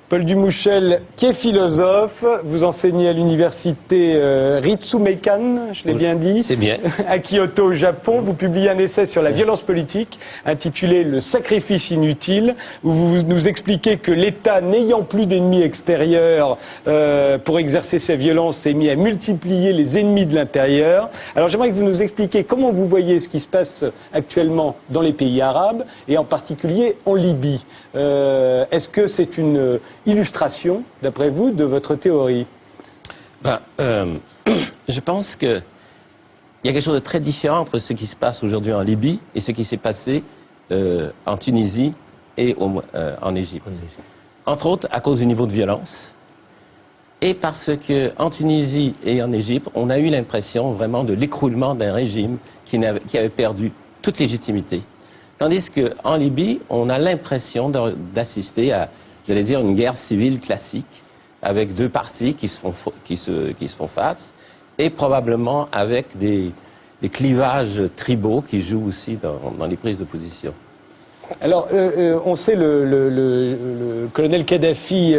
Paul Dumouchel, qui est philosophe, vous enseignez à l'université Ritsumeikan, je l'ai bien dit, c'est bien. À Kyoto, au Japon. Vous publiez un essai sur la violence politique intitulé « Le sacrifice inutile », où vous nous expliquez que l'État, n'ayant plus d'ennemis extérieurs pour exercer sa violence, s'est mis à multiplier les ennemis de l'intérieur. Alors j'aimerais que vous nous expliquiez comment vous voyez ce qui se passe actuellement dans les pays arabes, et en particulier en Libye. Est-ce que c'est une illustration, d'après vous, de votre théorie? Je pense qu'il y a quelque chose de très différent entre ce qui se passe aujourd'hui en Libye et ce qui s'est passé en Tunisie et en Égypte. Entre autres, à cause du niveau de violence, et parce qu'en Tunisie et en Égypte, on a eu l'impression vraiment de l'écroulement d'un régime qui avait perdu toute légitimité. Tandis qu'en Libye, on a l'impression d'assister à, j'allais dire, une guerre civile classique, avec deux partis qui se font face, et probablement avec des clivages tribaux qui jouent aussi dans les prises de position. Alors, on sait le colonel Kadhafi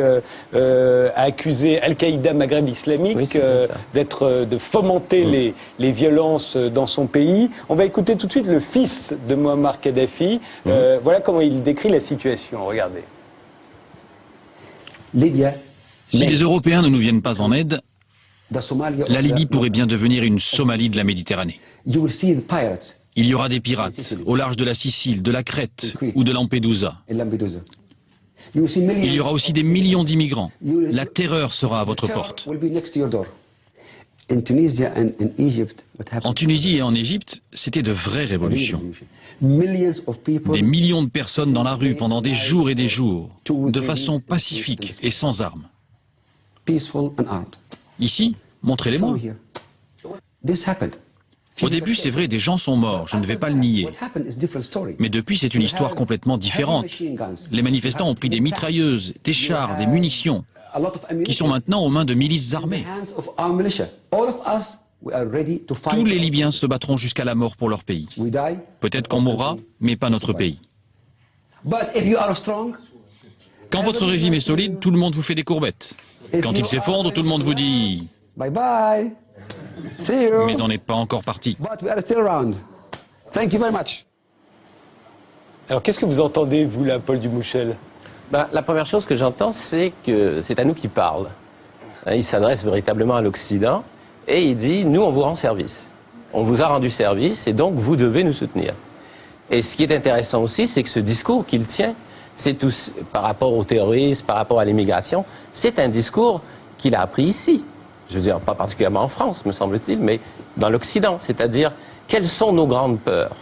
a accusé Al-Qaïda Maghreb islamique de fomenter les violences dans son pays. On va écouter tout de suite le fils de Muammar Kadhafi. Voilà comment il décrit la situation. Regardez. Si les Européens ne nous viennent pas en aide, la Libye pourrait bien devenir une Somalie de la Méditerranée. Il y aura des pirates au large de la Sicile, de la Crète ou de Lampedusa. Il y aura aussi des millions d'immigrants. La terreur sera à votre porte. En Tunisie et en Égypte, c'était de vraies révolutions. Des millions de personnes dans la rue pendant des jours et des jours, de façon pacifique et sans armes. Ici, montrez-les-moi. Au début, c'est vrai, des gens sont morts, je ne vais pas le nier. Mais depuis, c'est une histoire complètement différente. Les manifestants ont pris des mitrailleuses, des chars, des munitions, qui sont maintenant aux mains de milices armées. Tous les Libyens se battront jusqu'à la mort pour leur pays. Peut-être qu'on mourra, mais pas notre pays. Quand votre régime est solide, tout le monde vous fait des courbettes. Quand il s'effondre, tout le monde vous dit « Bye bye ». Mais on n'est pas encore parti. Alors qu'est-ce que vous entendez, vous, là, Paul Dumouchel? La première chose que j'entends, c'est que c'est à nous qu'il parle. Il s'adresse véritablement à l'Occident et il dit « Nous, on vous rend service. On vous a rendu service et donc vous devez nous soutenir. » Et ce qui est intéressant aussi, c'est que ce discours qu'il tient, c'est tout par rapport au terrorisme, par rapport à l'immigration, c'est un discours qu'il a appris ici. Je veux dire, pas particulièrement en France, me semble-t-il, mais dans l'Occident. C'est-à-dire, quelles sont nos grandes peurs?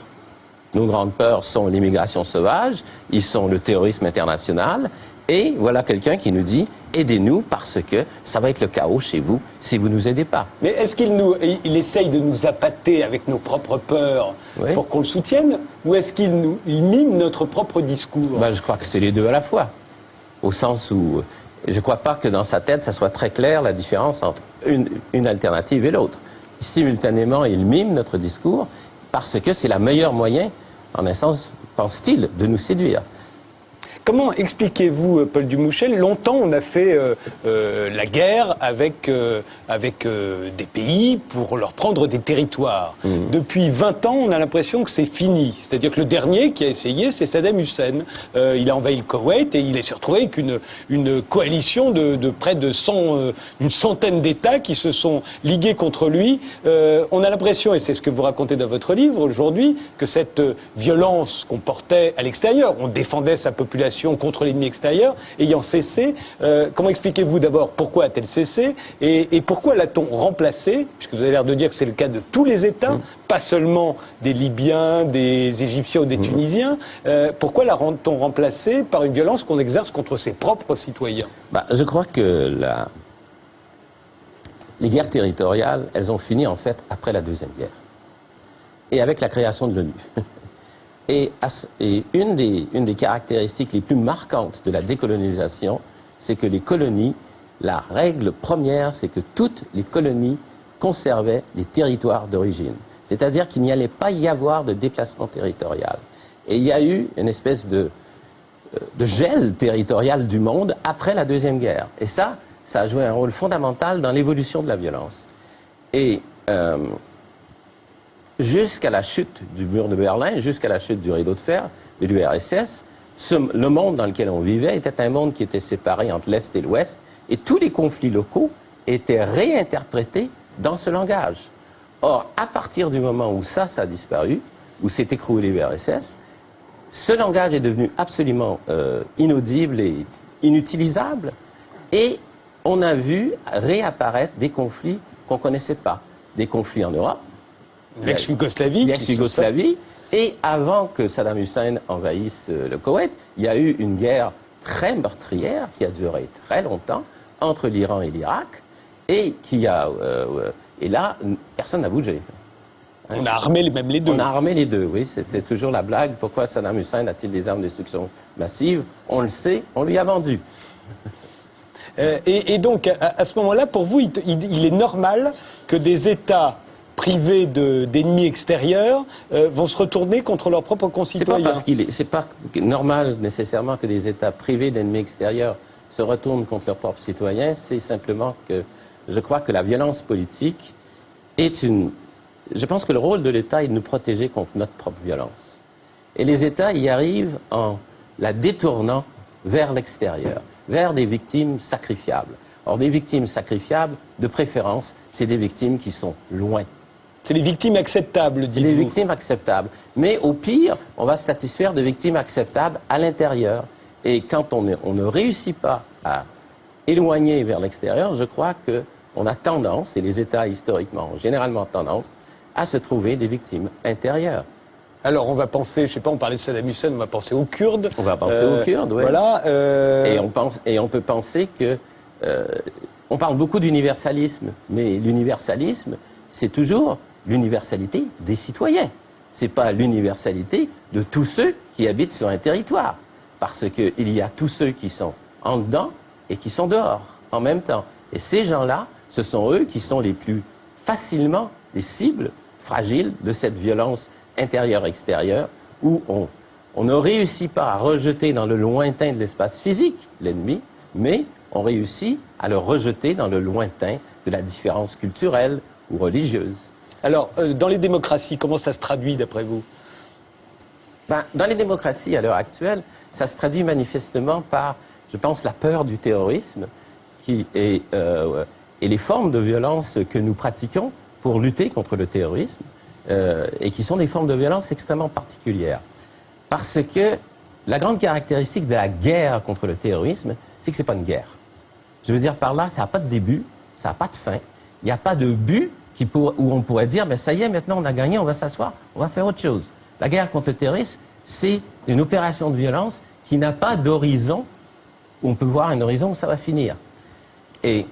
Nos grandes peurs sont l'immigration sauvage, ils sont le terrorisme international, et voilà quelqu'un qui nous dit « Aidez-nous parce que ça va être le chaos chez vous si vous ne nous aidez pas. » Mais est-ce qu'il essaye de nous appâter avec nos propres peurs pour qu'on le soutienne, ou est-ce qu'il mime notre propre discours? Je crois que c'est les deux à la fois, au sens où je ne crois pas que dans sa tête, ça soit très clair la différence entre une alternative et l'autre. Simultanément, il mime notre discours parce que c'est le meilleur moyen, en un sens, pense-t-il, de nous séduire. Comment expliquez-vous, Paul Dumouchel, longtemps on a fait la guerre avec des pays pour leur prendre des territoires. Depuis 20 ans, on a l'impression que c'est fini. C'est-à-dire que le dernier qui a essayé, c'est Saddam Hussein. Il a envahi le Koweït et il s'est retrouvé avec une coalition de près de une centaine d'États qui se sont ligués contre lui. On a l'impression, et c'est ce que vous racontez dans votre livre aujourd'hui, que cette violence qu'on portait à l'extérieur, on défendait sa population contre l'ennemi extérieur, ayant cessé. Comment expliquez-vous d'abord pourquoi a-t-elle cessé et pourquoi l'a-t-on remplacée, puisque vous avez l'air de dire que c'est le cas de tous les États, pas seulement des Libyens, des Égyptiens ou des Tunisiens, pourquoi l'a-t-on remplacée par une violence qu'on exerce contre ses propres citoyens? Je crois que les guerres territoriales, elles ont fini en fait après la Deuxième Guerre et avec la création de l'ONU. Et une des caractéristiques les plus marquantes de la décolonisation, c'est que les colonies, la règle première, c'est que toutes les colonies conservaient les territoires d'origine. C'est-à-dire qu'il n'y allait pas y avoir de déplacement territorial. Et il y a eu une espèce de gel territorial du monde après la Deuxième Guerre. Et ça a joué un rôle fondamental dans l'évolution de la violence. Et jusqu'à la chute du mur de Berlin, jusqu'à la chute du rideau de fer, de l'URSS, le monde dans lequel on vivait était un monde qui était séparé entre l'Est et l'Ouest, et tous les conflits locaux étaient réinterprétés dans ce langage. Or, à partir du moment où ça a disparu, où s'est écroulé l'URSS, ce langage est devenu absolument inaudible et inutilisable, et on a vu réapparaître des conflits qu'on ne connaissait pas. Des conflits en Europe, l'ex-Yougoslavie, et avant que Saddam Hussein envahisse le Koweït, il y a eu une guerre très meurtrière qui a duré très longtemps entre l'Iran et l'Irak, et et là, personne n'a bougé. On a armé même les deux. On a armé les deux, oui. C'était toujours la blague. Pourquoi Saddam Hussein a-t-il des armes de destruction massive? On le sait, on lui a vendu. Et donc, à ce moment-là, pour vous, il est normal que des États privés d'ennemis extérieurs vont se retourner contre leurs propres concitoyens? C'est pas normal nécessairement que des États privés d'ennemis extérieurs se retournent contre leurs propres citoyens. C'est simplement que je crois que la violence politique est une... Je pense que le rôle de l'État est de nous protéger contre notre propre violence. Et les États y arrivent en la détournant vers l'extérieur, vers des victimes sacrifiables. Or, des victimes sacrifiables, de préférence, c'est des victimes qui sont loin. C'est les victimes acceptables, dites-vous. C'est les victimes acceptables. Mais au pire, on va se satisfaire de victimes acceptables à l'intérieur. Et quand on ne réussit pas à éloigner vers l'extérieur, je crois qu'on a tendance, et les États historiquement ont généralement tendance, à se trouver des victimes intérieures. Alors, on va penser, je ne sais pas, on parlait de Saddam Hussein, on va penser aux Kurdes. On va penser aux Kurdes, oui. Voilà. Et on peut penser que... on parle beaucoup d'universalisme, mais l'universalisme, c'est toujours l'universalité des citoyens. Ce n'est pas l'universalité de tous ceux qui habitent sur un territoire. Parce qu'il y a tous ceux qui sont en dedans et qui sont dehors en même temps. Et ces gens-là, ce sont eux qui sont les plus facilement les cibles fragiles de cette violence intérieure-extérieure où on ne réussit pas à rejeter dans le lointain de l'espace physique l'ennemi, mais on réussit à le rejeter dans le lointain de la différence culturelle ou religieuse. Alors, dans les démocraties, comment ça se traduit d'après vous? Dans les démocraties à l'heure actuelle, ça se traduit manifestement par, je pense, la peur du terrorisme et les formes de violence que nous pratiquons pour lutter contre le terrorisme et qui sont des formes de violence extrêmement particulières. Parce que la grande caractéristique de la guerre contre le terrorisme, c'est que ce n'est pas une guerre. Je veux dire par là, ça n'a pas de début, ça n'a pas de fin, il n'y a pas de but où on pourrait dire, ça y est, maintenant on a gagné, on va s'asseoir, on va faire autre chose. La guerre contre le terrorisme, c'est une opération de violence qui n'a pas d'horizon, où on peut voir un horizon où ça va finir. Et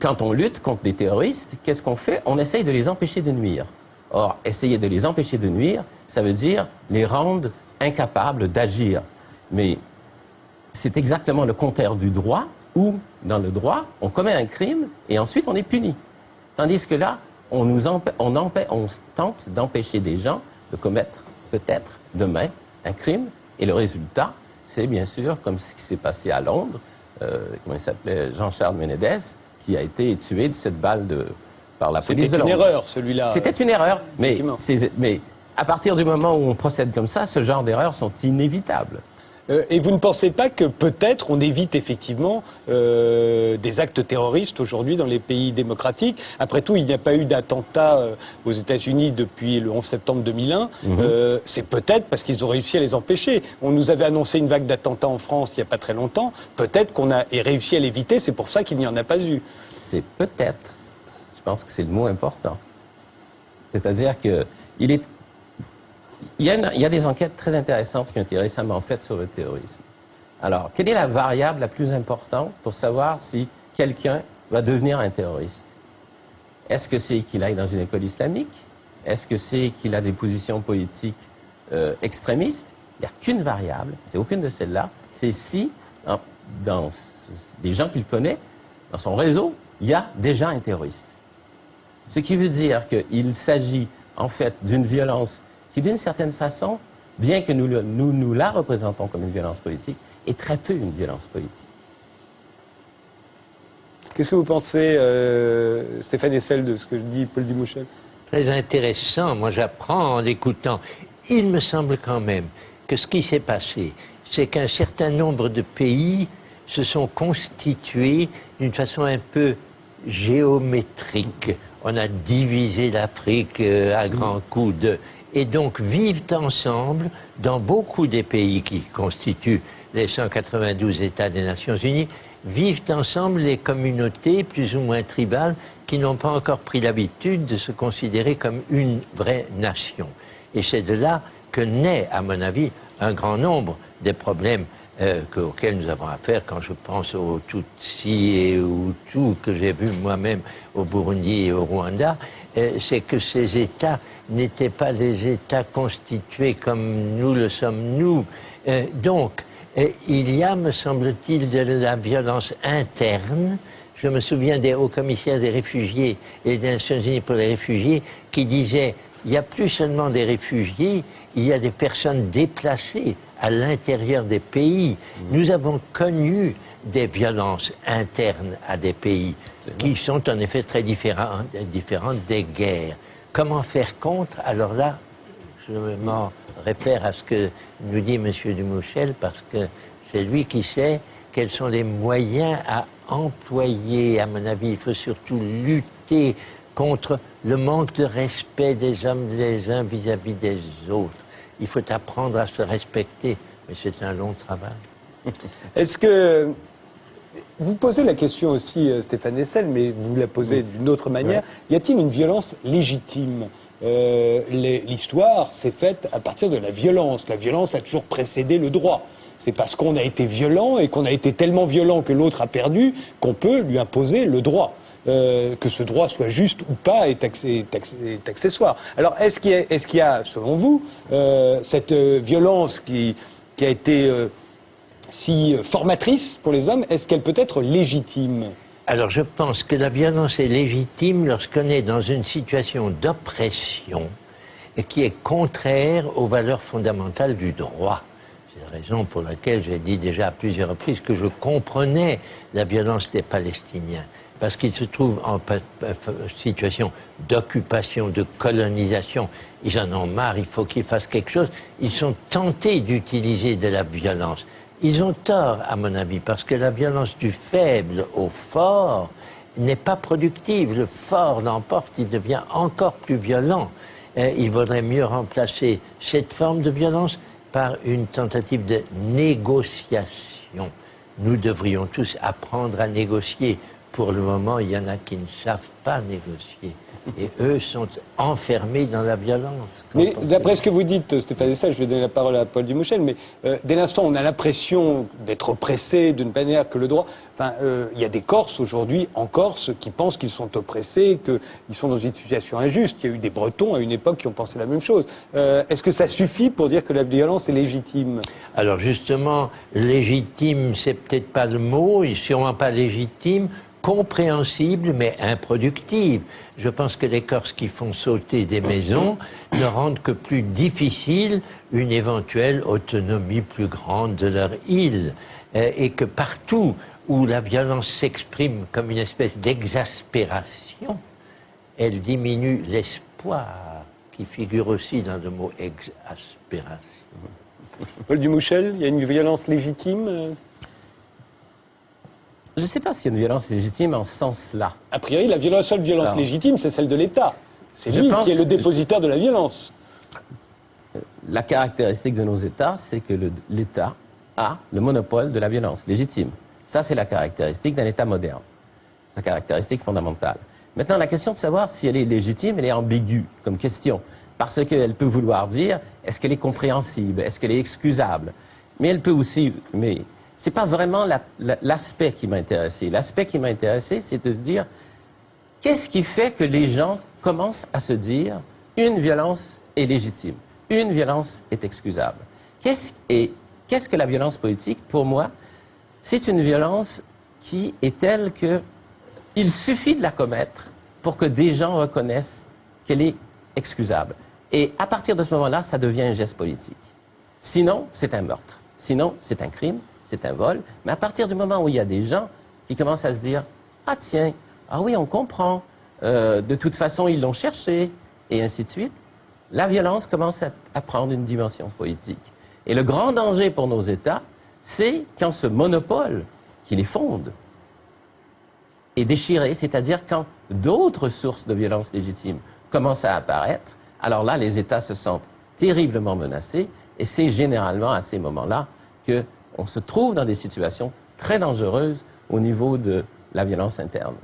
quand on lutte contre des terroristes, qu'est-ce qu'on fait? On essaye de les empêcher de nuire. Or, essayer de les empêcher de nuire, ça veut dire les rendre incapables d'agir. Mais c'est exactement le contraire du droit, où, dans le droit, on commet un crime et ensuite on est puni. Tandis que là, on tente d'empêcher des gens de commettre, peut-être, demain, un crime. Et le résultat, c'est bien sûr, comme ce qui s'est passé à Londres, comment il s'appelait, Jean-Charles Menendez, qui a été tué de cette balle par la police de Londres. C'était une erreur, celui-là. C'était une erreur, mais à partir du moment où on procède comme ça, ce genre d'erreurs sont inévitables. Et vous ne pensez pas que peut-être on évite effectivement des actes terroristes aujourd'hui dans les pays démocratiques? Après tout, il n'y a pas eu d'attentat aux États-Unis depuis le 11 septembre 2001. C'est peut-être parce qu'ils ont réussi à les empêcher. On nous avait annoncé une vague d'attentats en France il n'y a pas très longtemps. Peut-être qu'on a réussi à l'éviter, c'est pour ça qu'il n'y en a pas eu. C'est peut-être. Je pense que c'est le mot important. C'est-à-dire que il y a des enquêtes très intéressantes qui ont été récemment faites sur le terrorisme. Alors, quelle est la variable la plus importante pour savoir si quelqu'un va devenir un terroriste? Est-ce que c'est qu'il aille dans une école islamique? Est-ce que c'est qu'il a des positions politiques extrémistes? Il n'y a qu'une variable, c'est aucune de celles-là, c'est si, dans les gens qu'il connaît, dans son réseau, il y a déjà un terroriste. Ce qui veut dire qu'il s'agit, en fait, d'une violence qui, d'une certaine façon, bien que nous la représentons comme une violence politique, est très peu une violence politique. Qu'est-ce que vous pensez, Stéphane Hessel, de ce que dit Paul Dumouchel? Très intéressant. Moi, j'apprends en l'écoutant. Il me semble quand même que ce qui s'est passé, c'est qu'un certain nombre de pays se sont constitués d'une façon un peu géométrique. On a divisé l'Afrique à grands coups de... Et donc vivent ensemble dans beaucoup des pays qui constituent les 192 États des Nations Unies, vivent ensemble les communautés plus ou moins tribales qui n'ont pas encore pris l'habitude de se considérer comme une vraie nation. Et c'est de là que naît, à mon avis, un grand nombre des problèmes auxquels nous avons affaire quand je pense aux Tutsis et aux Hutus que j'ai vus moi-même au Burundi et au Rwanda. C'est que ces États n'étaient pas des États constitués comme nous le sommes nous. Donc, il y a, me semble-t-il, de la violence interne. Je me souviens des hauts commissaires des réfugiés et des Nations Unies pour les réfugiés qui disaient il n'y a plus seulement des réfugiés, il y a des personnes déplacées à l'intérieur des pays. Nous avons connu des violences internes à des pays qui sont en effet très différentes des guerres. Comment faire contre? Alors là, je m'en réfère à ce que nous dit M. Dumouchel, parce que c'est lui qui sait quels sont les moyens à employer. À mon avis, il faut surtout lutter contre le manque de respect des hommes les uns vis-à-vis des autres. Il faut apprendre à se respecter, mais c'est un long travail. Est-ce que... Vous posez la question aussi, Stéphane Hessel, mais vous la posez d'une autre manière. Ouais. Y a-t-il une violence légitime? L'histoire s'est faite à partir de la violence. La violence a toujours précédé le droit. C'est parce qu'on a été violent et qu'on a été tellement violent que l'autre a perdu qu'on peut lui imposer le droit. Que ce droit soit juste ou pas est accessoire. Alors, est-ce qu'il y a, selon vous, cette violence qui a été si formatrice pour les hommes, est-ce qu'elle peut être légitime? Alors, je pense que la violence est légitime lorsqu'on est dans une situation d'oppression et qui est contraire aux valeurs fondamentales du droit. C'est la raison pour laquelle j'ai dit déjà à plusieurs reprises que je comprenais la violence des Palestiniens. Parce qu'ils se trouvent en situation d'occupation, de colonisation. Ils en ont marre, il faut qu'ils fassent quelque chose. Ils sont tentés d'utiliser de la violence. Ils ont tort, à mon avis, parce que la violence du faible au fort n'est pas productive. Le fort l'emporte, il devient encore plus violent. Il vaudrait mieux remplacer cette forme de violence par une tentative de négociation. Nous devrions tous apprendre à négocier. Pour le moment, il y en a qui ne savent pas négocier. Et eux sont enfermés dans la violence. Mais d'après ce que vous dites, Stéphane Hessel, je vais donner la parole à Paul Dumouchel, mais dès l'instant on a l'impression d'être oppressé d'une manière que le droit... Enfin, il y a des Corses aujourd'hui, en Corse, qui pensent qu'ils sont oppressés, qu'ils sont dans une situation injuste. Il y a eu des Bretons à une époque qui ont pensé la même chose. Est-ce que ça suffit pour dire que la violence est légitime? Alors justement, légitime, c'est peut-être pas le mot, et sûrement pas légitime, compréhensible mais improductive. Je pense que les Corses qui font sauter des maisons ne rendent que plus difficile une éventuelle autonomie plus grande de leur île. Et que partout où la violence s'exprime comme une espèce d'exaspération, elle diminue l'espoir, qui figure aussi dans le mot exaspération. Paul Dumouchel, il y a une violence légitime? Je ne sais pas s'il y a une violence légitime en ce sens-là. A priori, la seule violence légitime, c'est celle de l'État. C'est lui qui est le dépositaire de la violence. La caractéristique de nos États, c'est que l'État a le monopole de la violence légitime. Ça, c'est la caractéristique d'un État moderne. C'est la caractéristique fondamentale. Maintenant, la question de savoir si elle est légitime, elle est ambiguë comme question. Parce qu'elle peut vouloir dire, est-ce qu'elle est compréhensible? Est-ce qu'elle est excusable? Mais elle peut aussi... C'est pas vraiment l'aspect qui m'a intéressé. L'aspect qui m'a intéressé, c'est de se dire, qu'est-ce qui fait que les gens commencent à se dire, une violence est légitime, une violence est excusable? Qu'est-ce que la violence politique? Pour moi, c'est une violence qui est telle que il suffit de la commettre pour que des gens reconnaissent qu'elle est excusable. Et à partir de ce moment-là, ça devient un geste politique. Sinon, c'est un meurtre. Sinon, c'est un crime, c'est un vol. Mais à partir du moment où il y a des gens qui commencent à se dire « Ah tiens, ah oui, on comprend, de toute façon, ils l'ont cherché », et ainsi de suite, la violence commence à prendre une dimension politique. Et le grand danger pour nos États, c'est quand ce monopole qui les fonde est déchiré, c'est-à-dire quand d'autres sources de violence légitime commencent à apparaître, alors là, les États se sentent terriblement menacés, et c'est généralement à ces moments-là qu'on se trouve dans des situations très dangereuses au niveau de la violence interne.